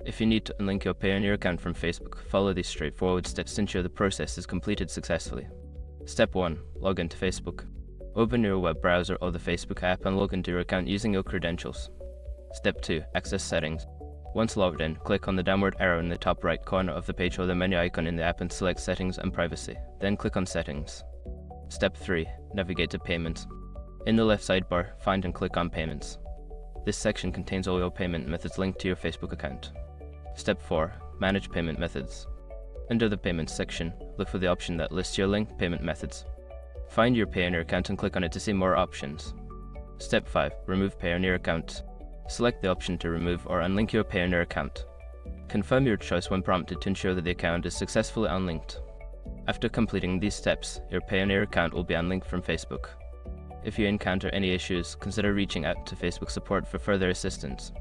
If you need to unlink your Payoneer account from Facebook, follow these straightforward steps to ensure the process is completed successfully. Step 1. Log into Facebook. Open your web browser or the Facebook app and log into your account using your credentials. Step 2. Access settings. Once logged in, click on the downward arrow in the top right corner of the page or the menu icon in the app and select Settings and Privacy. Then click on Settings. Step 3. Navigate to Payments. In the left sidebar, find and click on Payments. This section contains all your payment methods linked to your Facebook account. Step 4. Manage payment methods. Under the Payments section, look for the option that lists your linked payment methods. Find your Payoneer account and click on it to see more options. Step 5. Remove Payoneer account. Select the option to remove or unlink your Payoneer account. Confirm your choice when prompted to ensure that the account is successfully unlinked. After completing these steps, your Payoneer account will be unlinked from Facebook. If you encounter any issues, consider reaching out to Facebook support for further assistance.